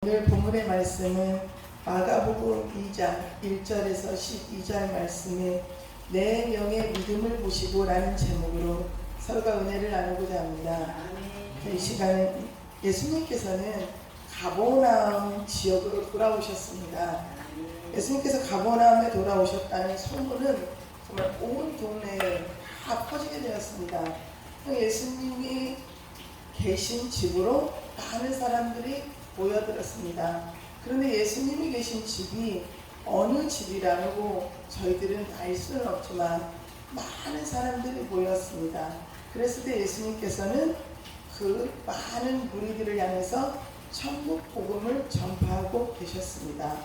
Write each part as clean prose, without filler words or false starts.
오늘 본문의 말씀은 마가복음 2장 1절에서 12절 말씀에 내 명의 믿음을 보시고 라는 제목으로 서로가 은혜를 나누고자 합니다. 이 시간에 예수님께서는 가버나움 지역으로 돌아오셨습니다. 예수님께서 가버나움에 돌아오셨다는 소문은 정말 온 동네에 다 퍼지게 되었습니다. 예수님이 계신 집으로 많은 사람들이 모여들었습니다. 그런데 예수님이 계신 집이 어느 집이라고 저희들은 알 수는 없지만 많은 사람들이 모였습니다. 그랬을 때 예수님께서는 그 많은 무리들을 향해서 천국 복음을 전파하고 계셨습니다.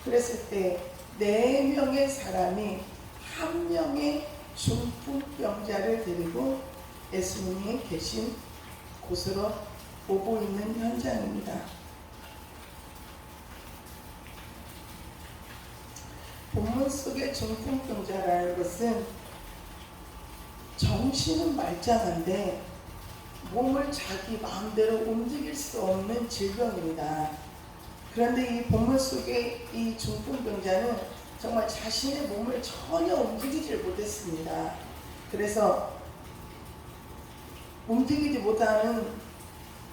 그랬을 때 4명의 사람이 1명의 중풍병자를 데리고 예수님이 계신 곳으로 오고 있는 현장입니다. 본문 속의 중풍병자라는 것은 정신은 말짱한데 몸을 자기 마음대로 움직일 수 없는 질병입니다. 그런데 이 본문 속의 이 중풍병자는 정말 자신의 몸을 전혀 움직이질 못했습니다. 그래서 움직이지 못하는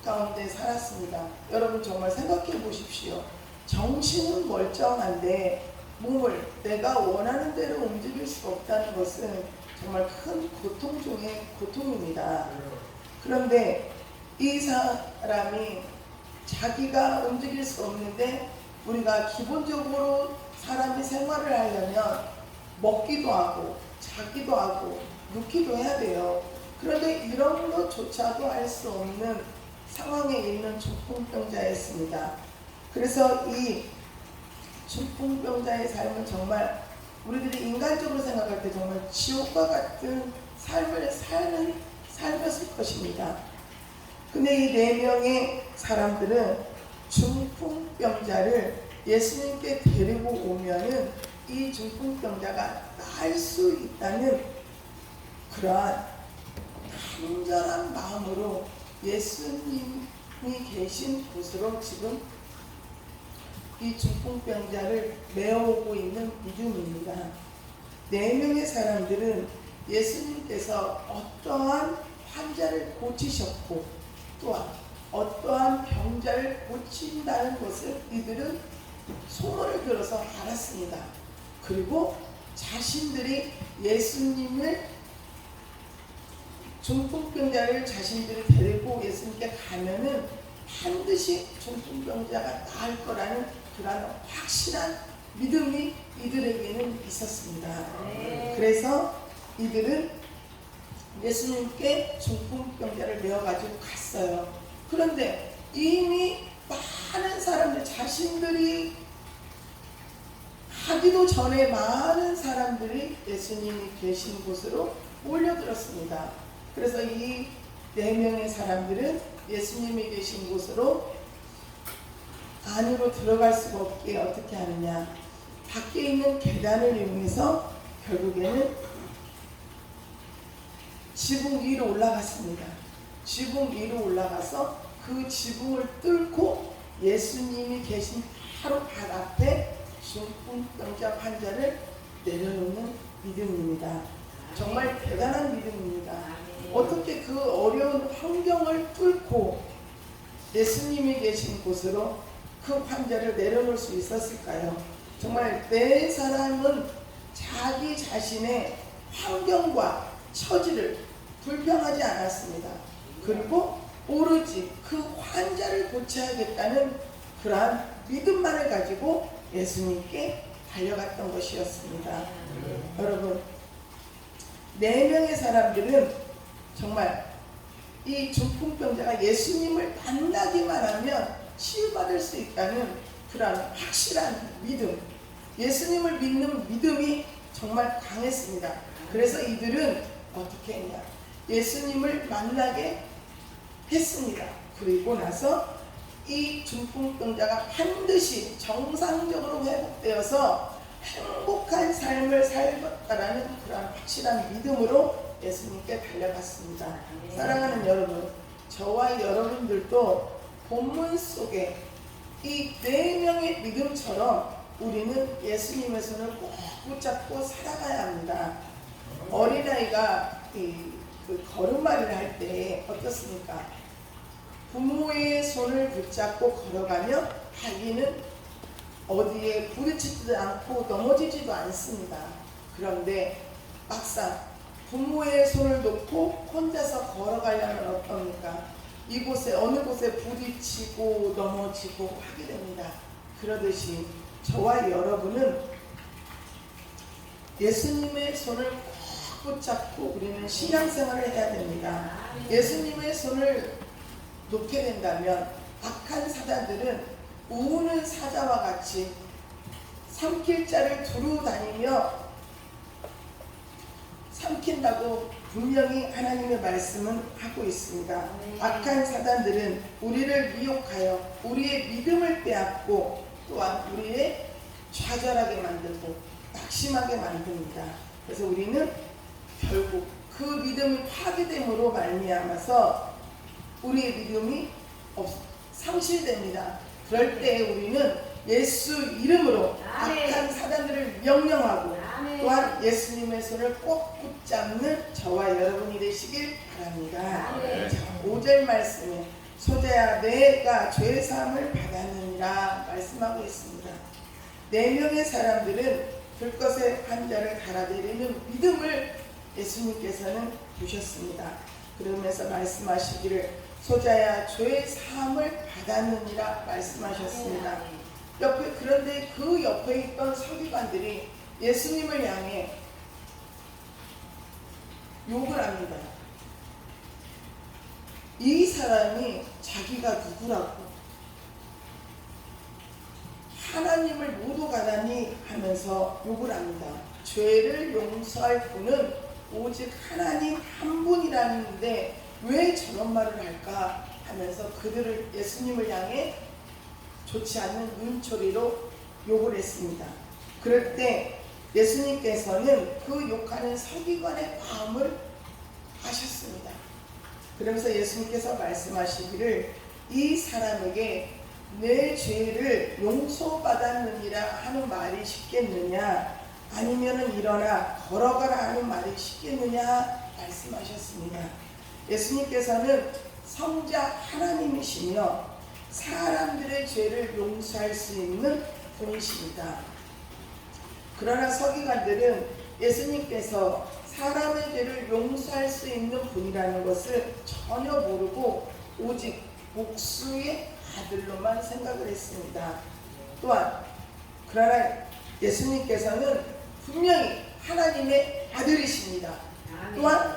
가운데 살았습니다. 여러분 정말 생각해 보십시오. 정신은 멀쩡한데 몸을 내가 원하는 대로 움직일 수 없다는 것은 정말 큰 고통 중의 고통입니다. 그런데 이 사람이 자기가 움직일 수 없는데 우리가 기본적으로 사람이 생활을 하려면 먹기도 하고 자기도 하고 눕기도 해야 돼요. 그런데 이런 것조차도 할 수 없는 상황에 있는 중풍병자였습니다. 그래서 이 중풍병자의 삶은 정말 우리들이 인간적으로 생각할 때 정말 지옥과 같은 삶을 사는 삶이었을 것입니다. 근데 이 4명의 사람들은 중풍병자를 예수님께 데리고 오면은 이 중풍병자가 나을 수 있다는 그러한 간절한 마음으로 예수님이 계신 곳으로 지금 이 중풍병자를 메어오고 있는 믿음입니다. 4명의 사람들은 예수님께서 어떠한 환자를 고치셨고 또한 어떠한 병자를 고친다는 것을 이들은 소문을 들어서 알았습니다. 그리고 자신들이 예수님을 중풍병자를 자신들이 데리고 예수님께 가면은 반드시 중풍병자가 나을 거라는 그런 확실한 믿음이 이들에게는 있었습니다. 그래서 이들은 예수님께 중풍병자를 메어가지고 갔어요. 그런데 이미 많은 사람들 자신들이 가기도 전에 많은 사람들이 예수님이 계신 곳으로 몰려들었습니다. 그래서 이 4명의 사람들은 예수님이 계신 곳으로 안으로 들어갈 수가 없게 어떻게 하느냐, 밖에 있는 계단을 이용해서 결국에는 지붕 위로 올라갔습니다. 지붕 위로 올라가서 그 지붕을 뚫고 예수님이 계신 바로 발 앞에 중풍병자 환자를 내려놓는 믿음입니다. 정말 대단한 믿음입니다. 어떻게 그 어려운 환경을 뚫고 예수님이 계신 곳으로 그 환자를 내려놓을 수 있었을까요? 정말 4사람은 자기 자신의 환경과 처지를 불평하지 않았습니다. 그리고 오로지 그 환자를 고쳐야겠다는 그러한 믿음만을 가지고 예수님께 달려갔던 것이었습니다. 여러분 4명의 사람들은 정말 이 중풍병자가 예수님을 만나기만 하면 치유받을 수 있다는 그런 확실한 믿음, 예수님을 믿는 믿음이 정말 강했습니다. 그래서 이들은 어떻게 했냐, 예수님을 만나게 했습니다. 그리고 나서 이 중풍병자가 반드시 정상적으로 회복되어서 행복한 삶을 살겠다라는 그런 확실한 믿음으로 예수님께 달려갔습니다. 사랑하는 여러분, 저와 여러분들도 본문 속에 이 4명의 믿음처럼 우리는 예수님의 손을 꼭 붙잡고 살아가야 합니다. 어린아이가 그 걸음마를 할 때 어떻습니까? 부모의 손을 붙잡고 걸어가면 아기는 어디에 부딪히지도 않고 넘어지지도 않습니다. 그런데 막상 부모의 손을 놓고 혼자서 걸어가려면 어떻습니까? 이곳에 어느 곳에 부딪히고 넘어지고 하게 됩니다. 그러듯이 저와 여러분은 예수님의 손을 꼭 붙잡고 우리는 신앙생활을 해야 됩니다. 예수님의 손을 놓게 된다면 악한 사자들은 우는 사자와 같이 삼킬 자를 두루 다니며 삼킨다고 분명히 하나님의 말씀은 하고 있습니다. 악한 사단들은 우리를 미혹하여 우리의 믿음을 빼앗고 또한 우리의 좌절하게 만들고 낙심하게 만듭니다. 그래서 우리는 결국 그 믿음이 파괴됨으로 말미암아서 우리의 믿음이 상실됩니다. 그럴 때 우리는 예수 이름으로 악한 사단들을 명령하고 또한 예수님의 손을 꼭 붙잡는 저와 여러분이 되시길 바랍니다. 5절 말씀에 소재야 내가 죄 사함을 받았느니라 말씀하고 있습니다. 4명의 사람들은 들것의 환자를 갈아내리는 믿음을 예수님께서는 주셨습니다. 그러면서 말씀하시기를 소자야 죄 사함을 받았느니라 말씀하셨습니다. 그런데 그 옆에 있던 서기관들이 예수님을 향해 욕을 합니다. 이 사람이 자기가 누구라고 하나님을 모독하다니 하면서 욕을 합니다. 죄를 용서할 분은 오직 하나님 한 분이라는데 왜 저런 말을 할까 하면서 그들을 예수님을 향해 좋지 않은 눈초리로 욕을 했습니다. 그럴 때 예수님께서는 그 욕하는 서기관의 마음을 아셨습니다. 그러면서 예수님께서 말씀하시기를 이 사람에게 내 죄를 용서받았느니라 하는 말이 쉽겠느냐 아니면은 일어나 걸어가라 하는 말이 쉽겠느냐 말씀하셨습니다. 예수님께서는 성자 하나님이시며 사람들의 죄를 용서할 수 있는 분이십니다. 그러나 서기관들은 예수님께서 사람의 죄를 용서할 수 있는 분이라는 것을 전혀 모르고 오직 복수의 아들로만 생각을 했습니다. 또한 그러나 예수님께서는 분명히 하나님의 아들이십니다. 또한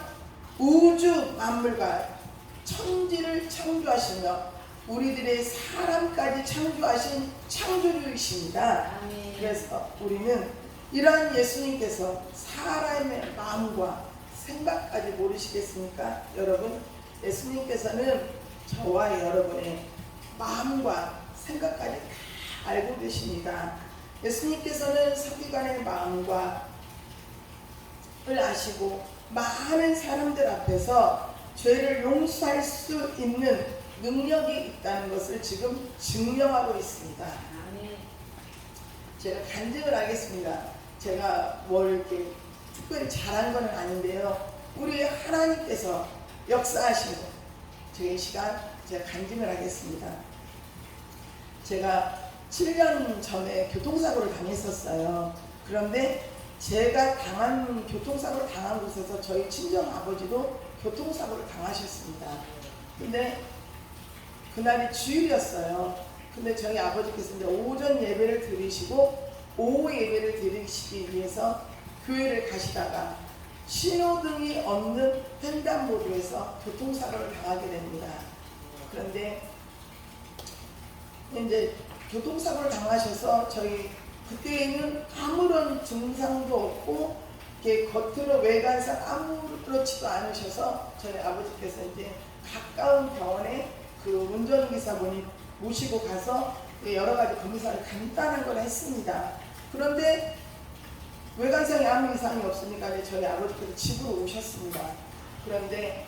우주 만물과 천지를 창조하시며 우리들의 사람까지 창조하신 창조주이십니다. 그래서 우리는 이러한 예수님께서 사람의 마음과 생각까지 모르시겠습니까? 여러분, 예수님께서는 저와 여러분의 마음과 생각까지 다 알고 계십니다. 예수님께서는 서기관의 마음과 을 아시고 많은 사람들 앞에서 죄를 용서할 수 있는 능력이 있다는 것을 지금 증명하고 있습니다. 제가 간증을 하겠습니다. 제가 뭘 이렇게 특별히 잘한 건 아닌데요. 우리 하나님께서 역사하시고 저희 시간 제가 간증을 하겠습니다. 제가 7년 전에 교통사고를 당했었어요. 그런데 제가 교통사고를 당한 곳에서 저희 친정 아버지도 교통사고를 당하셨습니다. 근데 그날이 주일이었어요. 근데 저희 아버지께서 이제 오전 예배를 드리시고 오후 예배를 드리시기 위해서 교회를 가시다가 신호등이 없는 횡단보도에서 교통사고를 당하게 됩니다. 그런데 이제 교통사고를 당하셔서 저희 그때는 아무런 증상도 없고 이렇게 겉으로 외관상 아무렇지도 않으셔서 저희 아버지께서 이제 가까운 병원에 그 운전기사분이 모시고 가서 여러 가지 검사를 간단한 걸 했습니다. 그런데 외관상에 아무 이상이 없으니까 저희 아버지께서 집으로 오셨습니다. 그런데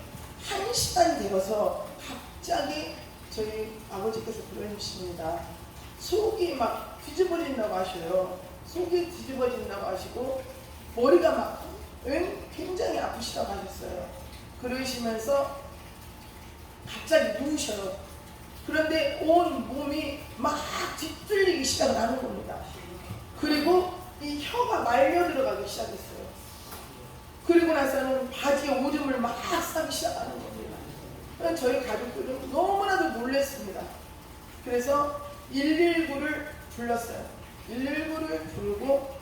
1시간이 되어서 갑자기 저희 아버지께서 그러십니다. 속이 막 뒤집어진다고 하셔요. 속이 뒤집어진다고 하시고 머리가 막 굉장히 아프시다고 하셨어요. 그러시면서 갑자기 누우셔요. 그런데 온 몸이 막 뒤틀리기 시작하는 겁니다. 그리고 이 혀가 말려 들어가기 시작했어요. 그리고 나서는 바지에 오줌을 막 싸기 시작하는 겁니다. 그래서 저희 가족들은 너무나도 놀랐습니다. 그래서 119를 불렀어요. 119를 부르고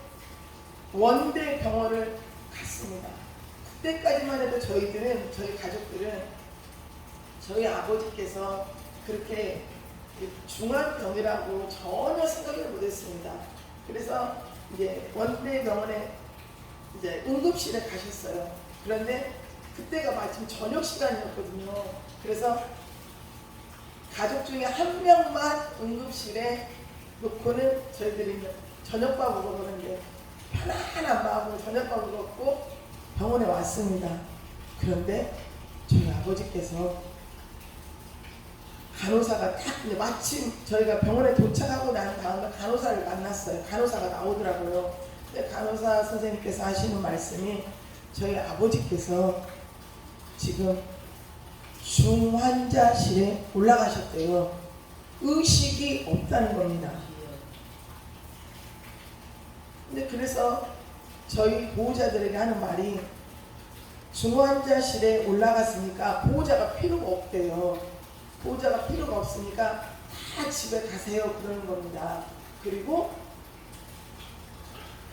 원대 병원을 갔습니다. 그때까지만 해도 저희 가족들은 저희 아버지께서 그렇게 중한 병이라고 전혀 생각을 못했습니다. 그래서 이제 원대 병원에 이제 응급실에 가셨어요. 그런데 그때가 마침 저녁 시간이었거든요. 그래서 가족 중에 한 명만 응급실에 놓고는 저희들이 저녁밥을 먹었는데 편안한 마음으로 저녁밥을 먹고 병원에 왔습니다. 그런데 저희 아버지께서 간호사가 딱 마침 저희가 병원에 도착하고 난 다음에 간호사를 만났어요. 간호사가 나오더라고요. 근데 간호사 선생님께서 하시는 말씀이 저희 아버지께서 지금 중환자실에 올라가셨대요. 의식이 없다는 겁니다. 근데 그래서 저희 보호자들에게 하는 말이 중환자실에 올라갔으니까 보호자가 필요가 없대요. 보호자가 필요가 없으니까 다 집에 가세요 그러는 겁니다. 그리고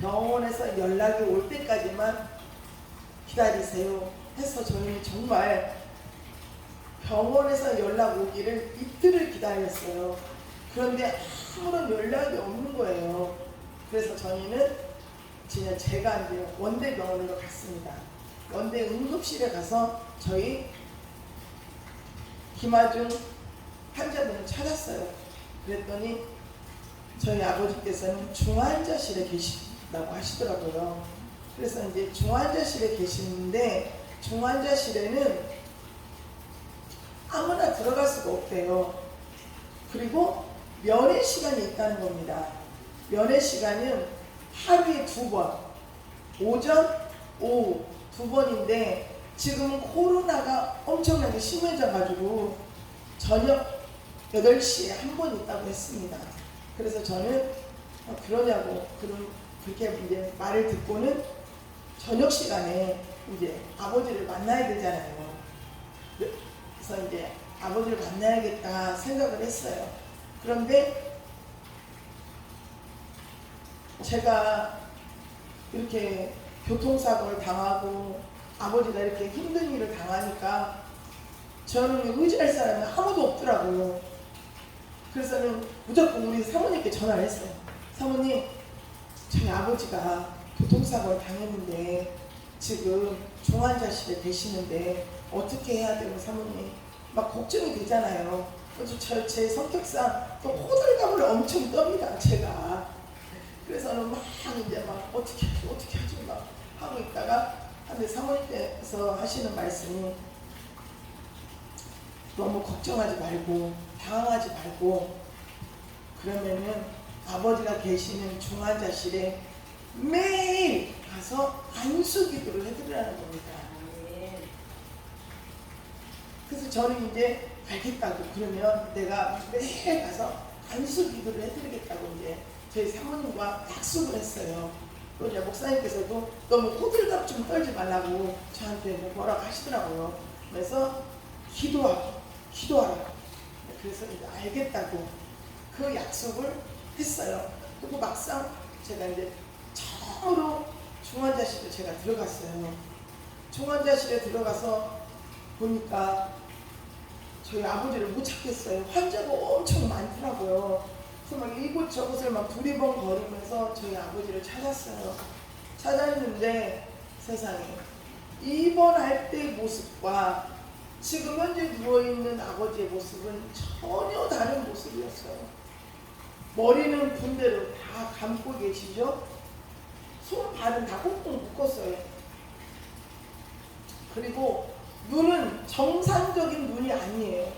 병원에서 연락이 올 때까지만 기다리세요 해서 저희는 정말 병원에서 연락 오기를 이틀을 기다렸어요. 그런데 아무런 연락이 없는 거예요. 그래서 저희는 그냥 제가 이제 원대병원으로 갔습니다. 원대 응급실에 가서 저희 김아중 환자분을 찾았어요. 그랬더니 저희 아버지께서는 중환자실에 계신다고 하시더라고요. 그래서 이제 중환자실에 계시는데 중환자실에는 아무나 들어갈 수가 없대요. 그리고 면회 시간이 있다는 겁니다. 면회 시간은 하루에 2번, 오전, 오후 2번인데 지금은 코로나가 엄청나게 심해져가지고 저녁 8시에 한 번 있다고 했습니다. 그래서 저는 그러냐고 그렇게 이제 말을 듣고는 저녁 시간에 이제 아버지를 만나야 되잖아요. 그래서 이제 아버지를 만나야겠다 생각을 했어요. 그런데 제가 이렇게 교통사고를 당하고 아버지가 이렇게 힘든 일을 당하니까 저는 의지할 사람이 아무도 없더라고요. 그래서는 무조건 우리 사모님께 전화를 했어요. 사모님, 저희 아버지가 교통사고를 당했는데 지금 중환자실에 계시는데 어떻게 해야 되고 사모님 막 걱정이 되잖아요. 그래서 제 성격상 또 호들갑을 엄청 떱니다. 제가. 그래서는 막 이제 막 어떻게 하지 막 하고 있다가 근데 사모님께서 하시는 말씀이 너무 걱정하지 말고 당황하지 말고 그러면은 아버지가 계시는 중환자실에 매일 가서 안수기도를 해드리라는 겁니다. 그래서 저는 이제 알겠다고 그러면 내가 매일 가서 안수기도를 해드리겠다고 이제 저희 사모님과 약속을 했어요. 또 이제 목사님께서도 너무 호들갑 좀 떨지 말라고 저한테 뭐라고 하시더라고요. 그래서 기도하라. 그래서 이제 알겠다고 그 약속을 했어요. 그리고 막상 제가 이제 처음으로 중환자실에 제가 들어갔어요. 중환자실에 들어가서 보니까 저희 아버지를 못 찾겠어요. 환자가 엄청 많더라고요. 그래서 막 이곳저곳을 막 두리번거리면서 저희 아버지를 찾았어요. 찾았는데 세상에 입원할 때 모습과 지금 현재 누워있는 아버지의 모습은 전혀 다른 모습이었어요. 머리는 군대로 다 감고 계시죠? 손, 발은 다 꽁꽁 묶었어요. 그리고 눈은 정상적인 눈이 아니에요.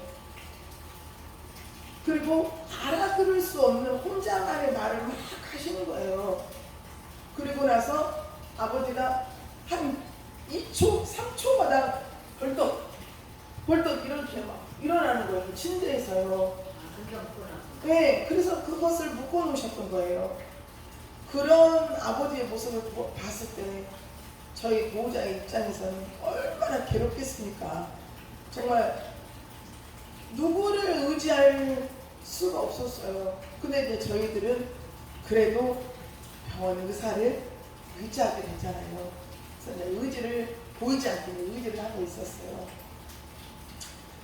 그리고 알아들을 수 없는 혼자만의 말을 막 하시는 거예요. 그리고 나서 아버지가 한 2초, 3초마다 벌떡 이렇게 막 일어나는 거예요. 침대에서요. 네, 그래서 그것을 묶어놓으셨던 거예요. 그런 아버지의 모습을 봤을 때 저희 보호자의 입장에서는 얼마나 괴롭겠습니까? 정말 누구를 의지할 수가 없었어요. 근데 이제 저희들은 그래도 병원 의사를 의지하게 되잖아요. 그래서 의지를 보이지 않게 의지를 하고 있었어요.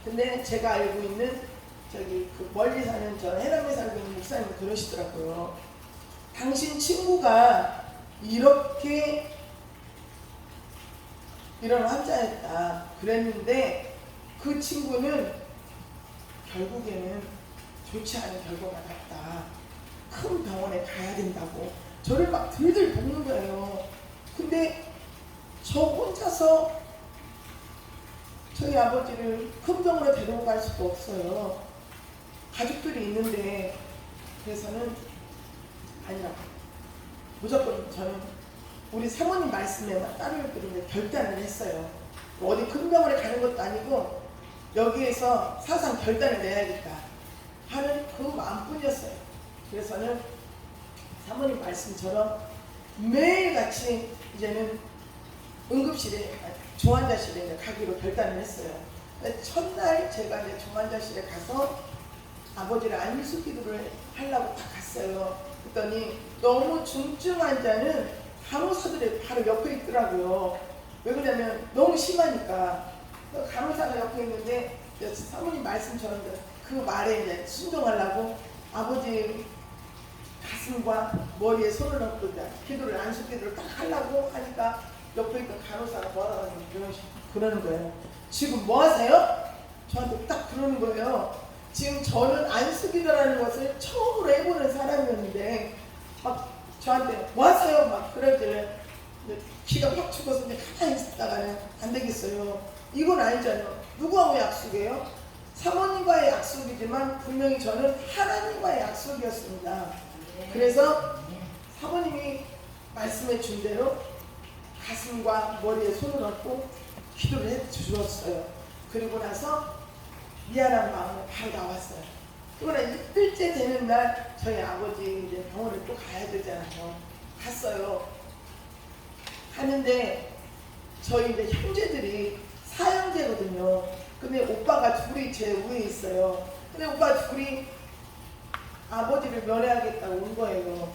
근데 제가 알고 있는 저기 그 멀리 사는 저 해남에 살고 있는 목사님이 그러시더라고요. 당신 친구가 이렇게 이런 환자였다 그랬는데 그 친구는 결국에는 좋지 않은 결과가 났다. 큰 병원에 가야 된다고 저를 막 들들 볶는 거예요. 근데 저 혼자서 저희 아버지를 큰 병원에 데리고 갈 수도 없어요. 가족들이 있는데. 그래서는 아니라고 무조건 저는 우리 사모님 말씀에 따르기로 결단을 했어요. 어디 큰 병원에 가는 것도 아니고 여기에서 사상 결단을 내야겠다 하는 그 마음뿐이었어요. 그래서는 사모님 말씀처럼 매일같이 이제는 응급실에 중환자실에 가기로 결단을 했어요. 첫날 제가 이제 중환자실에 가서 아버지를 안수 기도를 하려고 딱 갔어요. 그랬더니 너무 중증 환자는 간호사들이 바로 옆에 있더라고요. 왜 그러냐면 너무 심하니까. 간호사가 옆에 있는데 사모님 말씀처럼 그 말에 이제 순종하려고 아버지 가슴과 머리에 손을 얹고 기도를 안수 기도를 딱 하려고 하니까 옆에 있던 간호사가 뭐라고 그러는 거예요. 지금 뭐 하세요? 저한테 딱 그러는 거예요. 지금 저는 안수 기도라는 것을 처음으로 해보는 사람이었는데 막 저한테 뭐 하세요? 막 그러길래 기가 확 죽어서 이제 가만히 있다가는 안 되겠어요. 이건 아니잖아요. 누구하고 약속이에요? 사모님과의 약속이지만 분명히 저는 하나님과의 약속이었습니다. 그래서 사모님이 말씀해 준 대로 가슴과 머리에 손을 얹고 기도를 해 주었어요. 그리고 나서 미안한 마음으로 바로 나왔어요. 그러나 이틀째 되는 날 저희 아버지 이제 병원을 또 가야 되잖아요. 갔어요. 갔는데 저희 이제 형제들이 사형제거든요. 근데 오빠가 둘이 제 위에 있어요. 근데 오빠 둘이 아버지를 면회하겠다고 온 거예요.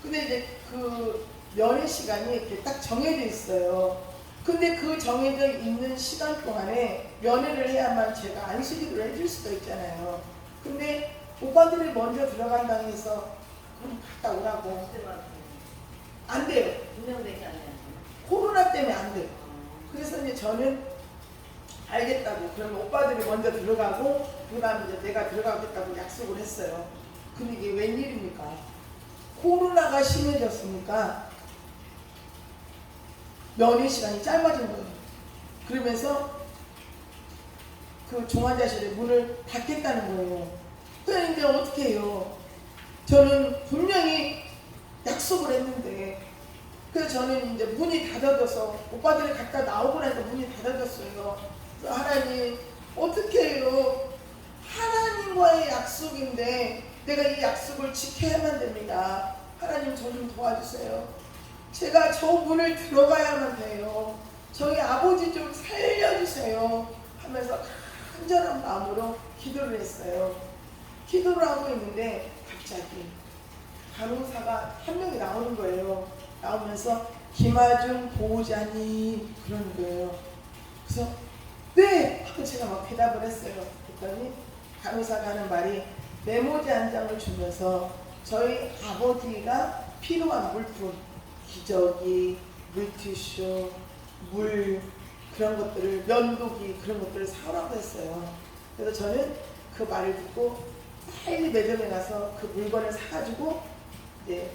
근데 이제 그 면회 시간이 이렇게 딱 정해져 있어요. 근데 그 정해져 있는 시간 동안에 면회를 해야만 제가 안수기도를 해줄 수가 있잖아요. 근데 오빠들이 먼저 들어간다고 해서 그럼 갔다 오라고. 안 돼요. 코로나 때문에 안 돼요. 그래서 이제 저는 알겠다고. 그러면 오빠들이 먼저 들어가고 그 다음에 이제 내가 들어가겠다고 약속을 했어요. 근데 이게 웬일입니까? 코로나가 심해졌으니까 면회 시간이 짧아진 거예요. 그러면서 그 중환자실의 문을 닫겠다는 거예요. 그래서 이제 어떻게 해요? 저는 분명히 약속을 했는데 그래서 저는 이제 문이 닫아져서 오빠들이 갔다 나오고 나니까 문이 닫아졌어요. 하나님 어떻게 해요? 하나님과의 약속인데 내가 이 약속을 지켜야만 됩니다. 하나님 저 좀 도와주세요. 제가 저 문을 들어가야만 돼요. 저희 아버지 좀 살려주세요 하면서 간절한 마음으로 기도를 했어요. 기도를 하고 있는데 갑자기 간호사가 한 명이 나오는 거예요. 나오면서 김아중 보호자님 그러는 거예요. 그래서 네! 하고 제가 막 대답을 했어요. 그랬더니 간호사가 하는 말이 메모지 한 장을 주면서 저희 아버지가 필요한 물품 기저귀, 물티슈, 물 그런 것들을 면도기 그런 것들을 사오라고 했어요. 그래서 저는 그 말을 듣고 빨리 매점에 가서 그 물건을 사가지고 이제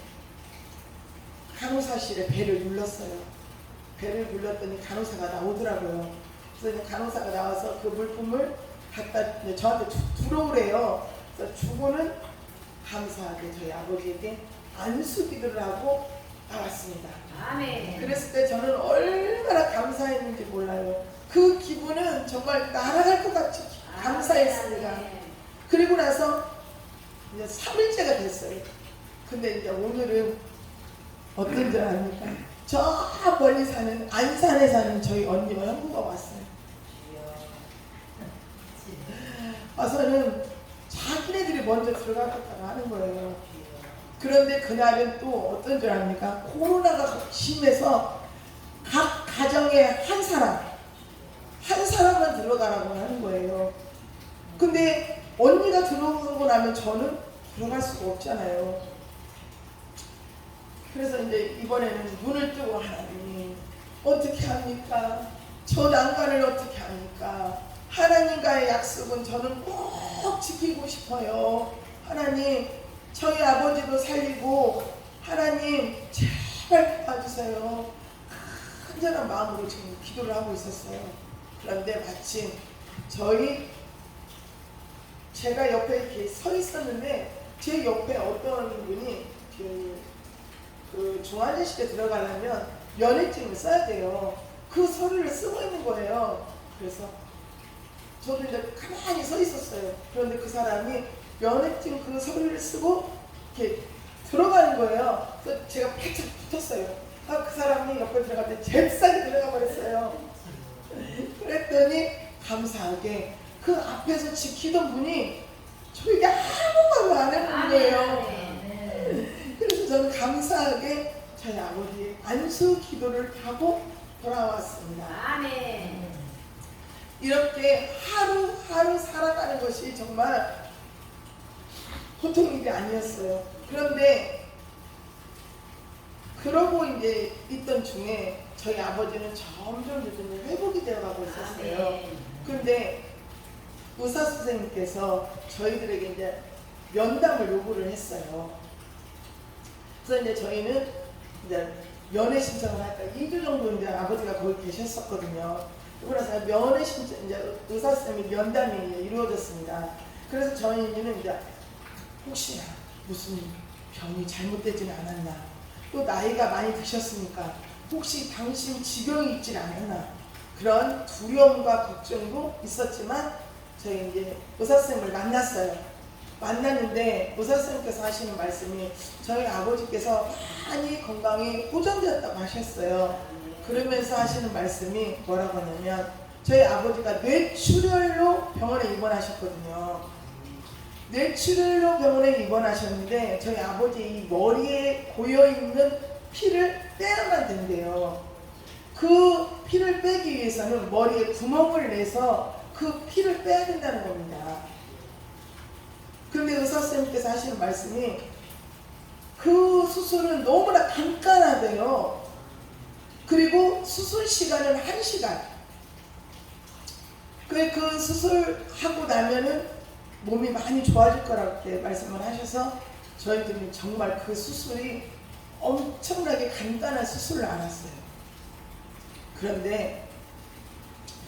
간호사실에 배를 눌렀어요. 배를 눌렀더니 간호사가 나오더라고요. 그래서 간호사가 나와서 그 물품을 갖다 저한테 들어오래요. 그래서 죽고는 감사하게 저희 아버지에게 안수기도를 하고 나왔습니다. 아멘. 그랬을 때 저는 얼마나 감사했는지 몰라요. 그 기분은 정말 날아갈 것 같이 감사했습니다. 그리고 나서 이제 3일째가 됐어요. 근데 이제 오늘은 어떤 줄 아닙니까? 저 멀리 사는 안산에 사는 저희 언니와 형부가 왔어요. 와서는 자기네들이 먼저 들어가겠다고 하는 거예요. 그런데 그날은 또 어떤 줄 압니까? 코로나가 심해서 각 가정에 한 사람만 들어가라고 하는 거예요. 근데 언니가 들어오고 나면 저는 들어갈 수가 없잖아요. 그래서 이제 이번에는 눈을 뜨고 하나님 어떻게 합니까? 저 난관을 어떻게 합니까? 하나님과의 약속은 저는 꼭 지키고 싶어요. 하나님 저희 아버지도 살리고 하나님 제발 봐주세요. 간절한 마음으로 지금 기도를 하고 있었어요. 그런데 마침 제가 옆에 이렇게 서 있었는데 제 옆에 어떤 분이 그 중환자실에 들어가려면 면회증을 써야 돼요. 그 서류를 쓰고 있는 거예요. 그래서 저도 이제 가만히 서 있었어요. 그런데 그 사람이 면회증 그 서류를 쓰고 이렇게 들어가는 거예요. 그래서 제가 팔짝 붙었어요. 그 사람이 옆에 들어갈 때 잽싸게 들어가 버렸어요. 그랬더니 감사하게 그 앞에서 지키던 분이 저에게 아무 말도 안 해본 거예요. 그래서 저는 감사하게 저희 아버지의 안수 기도를 하고 돌아왔습니다. 아멘. 이렇게 하루하루 살아가는 것이 정말 보통 일이 아니었어요. 그런데 그러고 이제 있던 중에 저희 아버지는 점점 회복이 되어가고 있었어요. 그런데 의사 선생님께서 저희들에게 이제 면담을 요구를 했어요. 그래서 이제 저희는 이제 면회 신청을 할까 2주 정도 이제 아버지가 거기 계셨었거든요. 그래서 면회 신청 이제 의사 선생님이 면담이 이루어졌습니다. 그래서 저희는 이제 혹시나 무슨 병이 잘못되지는 않았나, 또 나이가 많이 드셨으니까 혹시 당신 지병이 있질 않았나, 그런 두려움과 걱정도 있었지만 저희 이제 의사 선생님을 만났어요. 만났는데 의사 선생님께서 하시는 말씀이 저희 아버지께서 많이 건강이 호전되었다고 하셨어요. 그러면서 하시는 말씀이 뭐라고 하냐면 저희 아버지가 뇌출혈로 병원에 입원하셨거든요. 뇌출혈로 병원에 입원하셨는데 저희 아버지 이 머리에 고여있는 피를 빼야만 된대요. 그 피를 빼기 위해서는 머리에 구멍을 내서 그 피를 빼야 된다는 겁니다. 그런데 의사 선생님께서 하시는 말씀이 그 수술은 너무나 간단하대요. 그리고 수술 시간은 1시간. 그 수술하고 나면은 몸이 많이 좋아질 거라고 이렇게 말씀을 하셔서 저희들이 정말 그 수술이 엄청나게 간단한 수술을 알았어요. 그런데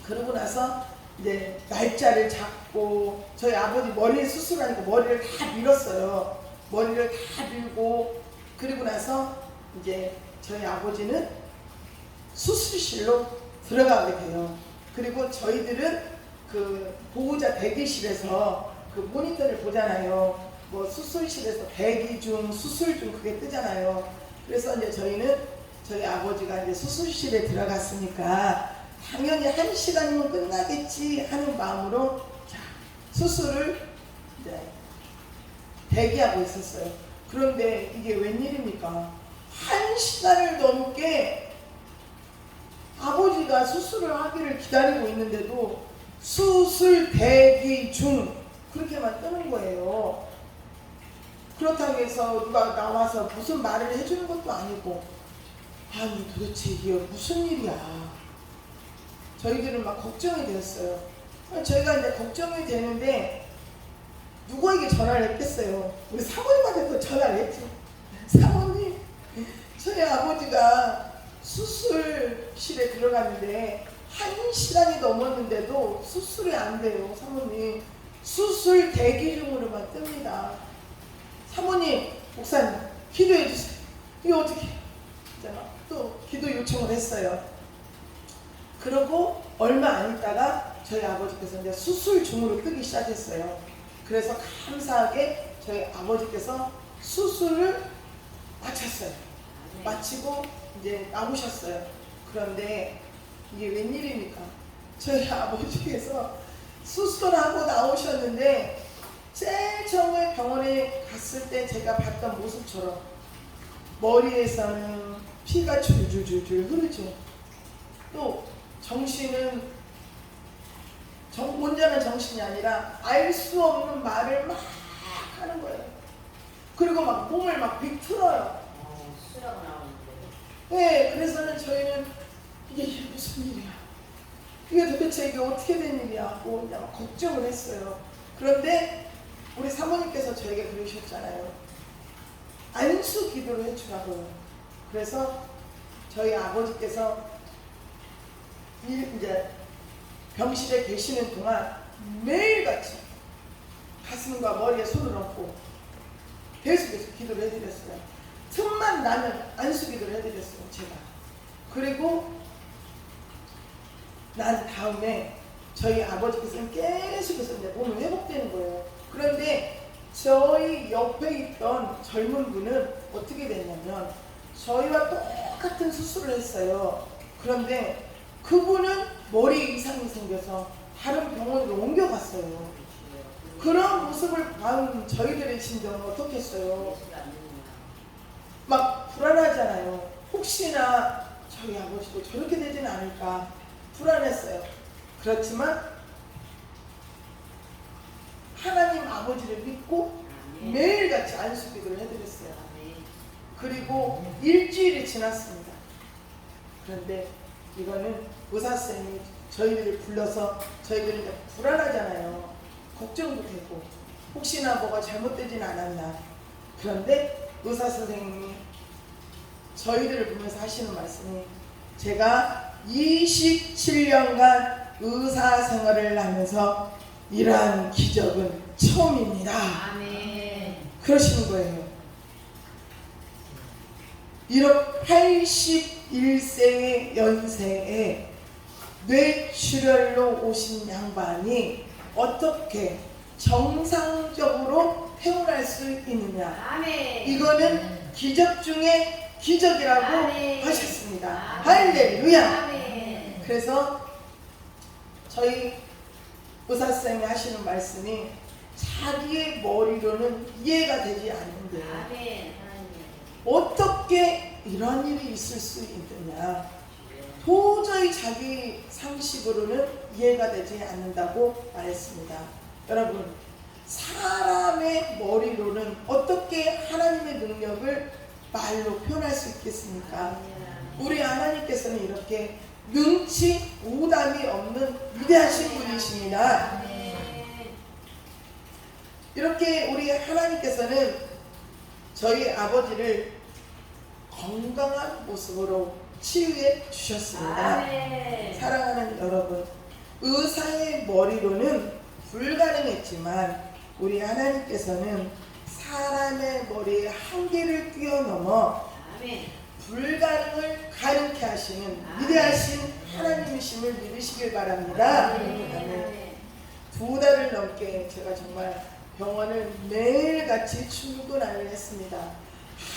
그러고 나서 이제 날짜를 잡고 저희 아버지 머리에 수술하니까 머리를 다 밀었어요. 머리를 다 밀고 그리고 나서 이제 저희 아버지는 수술실로 들어가게 돼요. 그리고 저희들은 그 보호자 대기실에서 그 모니터를 보잖아요. 뭐 수술실에서 대기 중, 수술 중 그게 뜨잖아요. 그래서 이제 저희는 저희 아버지가 이제 수술실에 들어갔으니까 당연히 1시간이면 끝나겠지 하는 마음으로 자, 수술을 이제 대기하고 있었어요. 그런데 이게 웬일입니까? 1시간을 넘게 아버지가 수술을 하기를 기다리고 있는데도 수술 대기 중 그렇게만 뜨는 거예요. 그렇다고 해서 누가 나와서 무슨 말을 해주는 것도 아니고 아니 도대체 이게 무슨 일이야. 저희들은 막 걱정이 되었어요. 저희가 이제 걱정이 되는데 누구에게 전화를 했겠어요. 우리 사모님한테 또 전화를 했죠. 사모님, 저희 아버지가 수술실에 들어갔는데 1시간이 넘었는데도 수술이 안 돼요. 사모님 수술 대기 중으로만 뜹니다. 사모님, 목사님, 기도해 주세요. 이거 어떻게? 또 기도 요청을 했어요. 그러고 얼마 안 있다가 저희 아버지께서 이제 수술 중으로 뜨기 시작했어요. 그래서 감사하게 저희 아버지께서 수술을 마쳤어요. 마치고 이제 나오셨어요. 그런데 이게 웬일입니까? 저희 아버지께서 수술하고 나오셨는데 제일 처음에 병원에 갔을 때 제가 봤던 모습처럼 머리에서는 피가 줄줄줄줄 흐르죠. 또 정신은 온전한 정신이 아니라 알 수 없는 말을 막 하는 거예요. 그리고 막 몸을 막 비틀어요. 수라고 나오는데. 네, 그래서는 저희는 이게 무슨 일이야? 이게 도대체 이게 어떻게 된 일이야? 하고 그냥 막 걱정을 했어요. 그런데 우리 사모님께서 저에게 그러셨잖아요. 안수 기도를 해주라고요. 그래서 저희 아버지께서 이제 병실에 계시는 동안 매일같이 가슴과 머리에 손을 얹고 계속해서 기도를 해드렸어요. 틈만 나면 안수 기도를 해드렸어요, 제가. 그리고 난 다음에 저희 아버지께서는 계속해서 이제 몸이 회복되는 거예요. 그런데 저희 옆에 있던 젊은 분은 어떻게 됐냐면 저희와 똑같은 수술을 했어요. 그런데 그분은 머리 이상이 생겨서 다른 병원으로 옮겨갔어요. 그런 모습을 본 저희들의 심정은 어떻겠어요? 막 불안하잖아요. 혹시나 저희 아버지도 저렇게 되지는 않을까 불안했어요. 그렇지만 하나님 아버지를 믿고 매일같이 안수기도를 해드렸어요. 그리고 일주일이 지났습니다. 그런데 이거는 의사선생님이 저희들을 불러서 저희들이 이제 불안하잖아요. 걱정도 되고 혹시나 뭐가 잘못되진 않았나. 그런데 의사선생님이 저희들을 보면서 하시는 말씀이 제가 27년간 의사 생활을 하면서 이러한 기적은 처음입니다. 아멘. 그러시는 거예요. 이렇게 81세의 연세에 뇌출혈로 오신 양반이 어떻게 정상적으로 태어날 수 있느냐. 아멘. 이거는 기적 중에 기적이라고 아멘. 하셨습니다. 아멘. 할렐루야. 아멘. 그래서 저희 의사쌤이 하시는 말씀이 자기의 머리로는 이해가 되지 않는데 아멘. 어떻게 이런 일이 있을 수 있느냐. 도저히 자기 상식으로는 이해가 되지 않는다고 말했습니다. 여러분, 사람의 머리로는 어떻게 하나님의 능력을 말로 표현할 수 있겠습니까? 우리 하나님께서는 이렇게 능치 오담이 없는 위대하신 분이십니다. 이렇게 우리 하나님께서는 저희 아버지를 건강한 모습으로 치유해 주셨습니다. 아멘. 사랑하는 여러분, 의사의 머리로는 불가능했지만 우리 하나님께서는 사람의 머리의 한계를 뛰어넘어 아멘. 불가능을 가능케 하시는 위대하신 하나님이심을 믿으시길 바랍니다. 아멘. 2달을 넘게 제가 정말 병원을 매일같이 출근을 했습니다.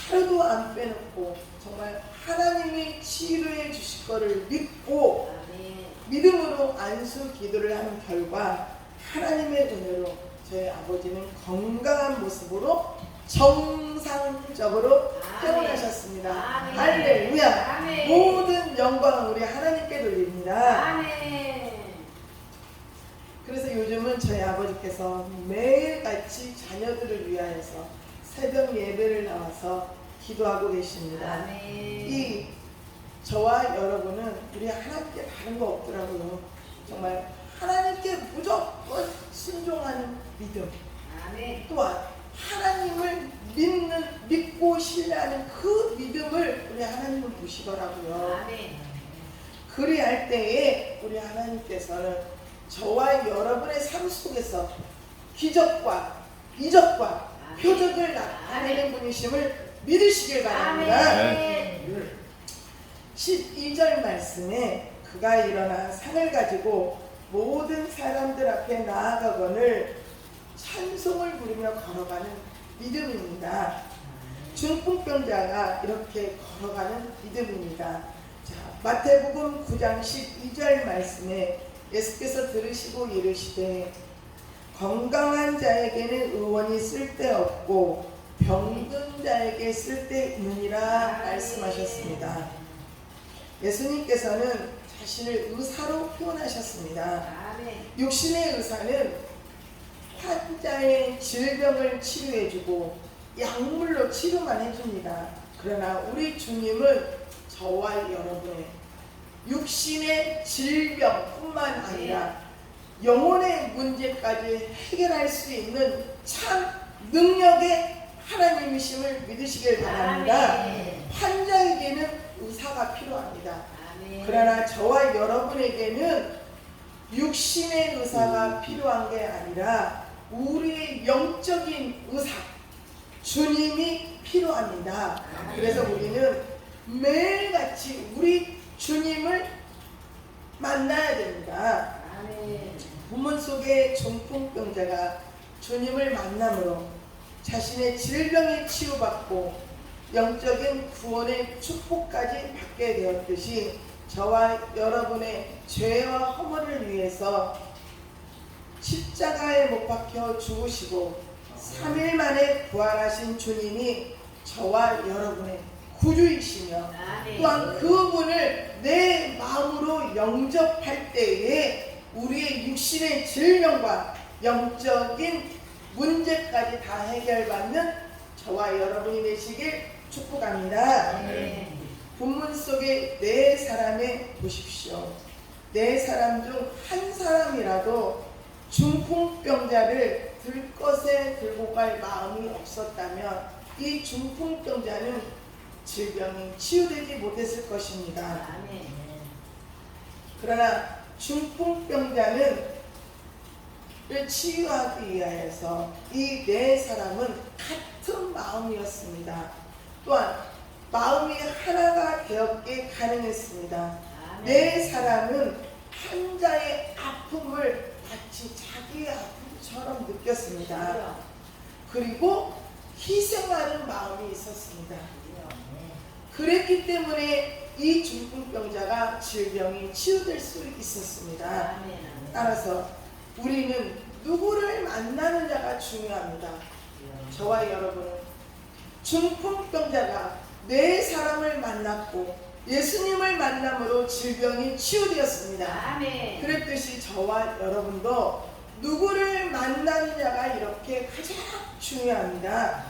하루도 안 빼놓고 정말 하나님이 치료해 주실 거를 믿고 아멘. 믿음으로 안수 기도를 하는 결과 하나님의 은혜로 저희 아버지는 건강한 모습으로 정상적으로 태어나셨습니다. 아멘. 할렐루야. 아멘. 모든 영광은 우리 하나님께 돌립니다. 아멘. 그래서 요즘은 저희 아버지께서 매일같이 자녀들을 위하여서 새벽 예배를 나와서 기도하고 계십니다. 아멘. 이 저와 여러분은 우리 하나님께 다른 거 없더라고요. 정말 하나님께 무조건 순종하는 믿음, 아멘. 또한 하나님을 믿고 신뢰하는 그 믿음을 우리 하나님은 보시더라고요. 아멘. 그리할 때에 우리 하나님께서는 저와 여러분의 삶 속에서 기적과 이적과 아멘. 표적을 나타내는 분이심을 믿으시길 바랍니다. 아멘. 12절 말씀에 그가 일어나 상을 가지고 모든 사람들 앞에 나아가거늘 찬송을 부르며 걸어가는 믿음입니다. 중풍병자가 이렇게 걸어가는 믿음입니다. 자, 마태복음 9장 12절 말씀에 예수께서 들으시고 이르시되 건강한 자에게는 의원이 쓸데없고 병든 자에게 쓸데있느니라 말씀하셨습니다. 예수님께서는 자신을 의사로 표현하셨습니다. 아멘. 육신의 의사는 환자의 질병을 치료해주고 약물로 치료만 해줍니다. 그러나 우리 주님은 저와 여러분의 육신의 질병뿐만 아니라 영혼의 문제까지 해결할 수 있는 참 능력의 하나님이심을 믿으시길 바랍니다. 아멘. 환자에게는 의사가 필요합니다. 아멘. 그러나 저와 여러분에게는 육신의 의사가 필요한 게 아니라 우리의 영적인 의사, 주님이 필요합니다. 그래서 우리는 매일같이 우리 주님을 만나야 됩니다. 아멘. 본문 속의 중풍병자가 주님을 만남으로 자신의 질병이 치유받고 영적인 구원의 축복까지 받게 되었듯이 저와 여러분의 죄와 허물을 위해서 십자가에 못 박혀 죽으시고 3일 만에 부활하신 주님이 저와 여러분의 구주이시며 아멘. 또한 그분을 내 마음으로 영접할 때에 우리의 육신의 질병과 영적인 문제까지 다 해결받는 저와 여러분이 되시길 축복합니다. 아멘. 본문 속에 네 사람에 보십시오. 네 사람 중 한 사람이라도 중풍병자를 들것에 들고 갈 마음이 없었다면 이 중풍병자는 질병이 치유되지 못했을 것입니다. 아멘. 그러나 중풍병자는 치유하기 위하여서 이 네 사람은 같은 마음이었습니다. 또한 마음이 하나가 되었기에 가능했습니다. 아멘. 네 사람은 환자의 아픔을 마치 자기의 아픔처럼 느꼈습니다. 그리고 희생하는 마음이 있었습니다. 그랬기 때문에 이 중풍병자가 질병이 치유될 수 있었습니다. 아멘. 따라서 우리는 누구를 만나는 자가 중요합니다. 저와 여러분은 중풍병자가 네 사람을 만났고 예수님을 만남으로 질병이 치유되었습니다. 아멘. 그랬듯이 저와 여러분도 누구를 만나느냐가 이렇게 가장 중요합니다.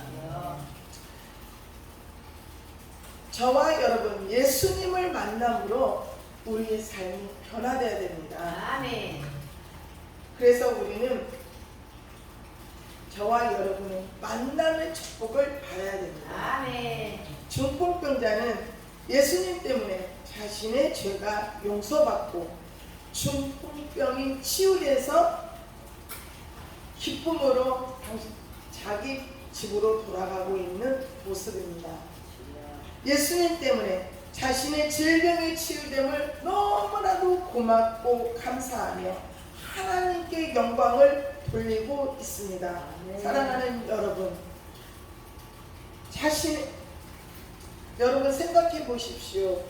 저와 여러분 예수님을 만남으로 우리의 삶이 변화되어야 됩니다. 아멘. 그래서 우리는 저와 여러분은 만남의 축복을 받아야 됩니다. 아멘. 중풍병자는 예수님 때문에 자신의 죄가 용서받고 중풍병이 치유돼서 기쁨으로 자기 집으로 돌아가고 있는 모습입니다. 예수님 때문에 자신의 질병이 치유됨을 너무나도 고맙고 감사하며 하나님께 영광을 돌리고 있습니다. 네. 사랑하는 여러분, 여러분 생각해 보십시오.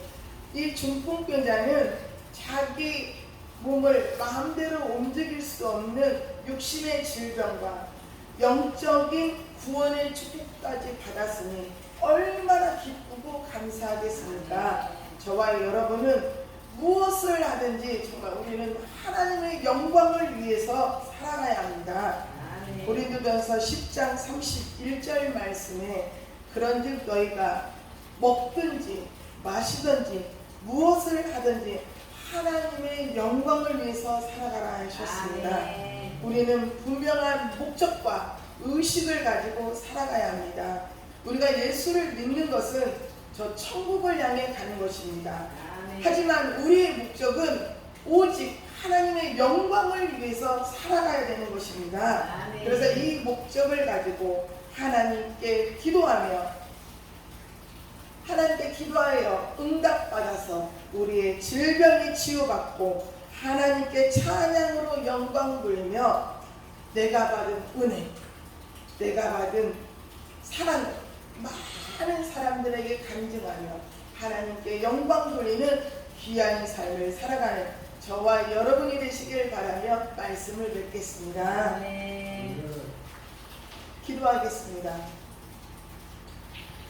이 중풍병자는 자기 몸을 마음대로 움직일 수 없는 육신의 질병과 영적인 구원의 축복까지 받았으니 얼마나 기쁘고 감사하겠습니까? 저와 여러분은 무엇을 하든지 정말 우리는 하나님의 영광을 위해서 살아가야 합니다. 아멘. 고린도전서 10장 31절 말씀에 그런즉 너희가 먹든지 마시든지 무엇을 하든지 하나님의 영광을 위해서 살아가라 하셨습니다. 아멘. 우리는 분명한 목적과 의식을 가지고 살아가야 합니다. 우리가 예수를 믿는 것은 저 천국을 향해 가는 것입니다. 아멘. 하지만 우리의 목적은 오직 하나님의 영광을 위해서 살아가야 되는 것입니다. 아멘. 그래서 이 목적을 가지고 하나님께 기도하며 응답받아서 우리의 질병이 치유받고 하나님께 찬양으로 영광 돌리며 내가 받은 은혜, 내가 받은 사랑, 많은 사람들에게 간증하며 하나님께 영광 돌리는 귀한 삶을 살아가는 저와 여러분이 되시길 바라며 말씀을 맺겠습니다. 아멘. 기도하겠습니다.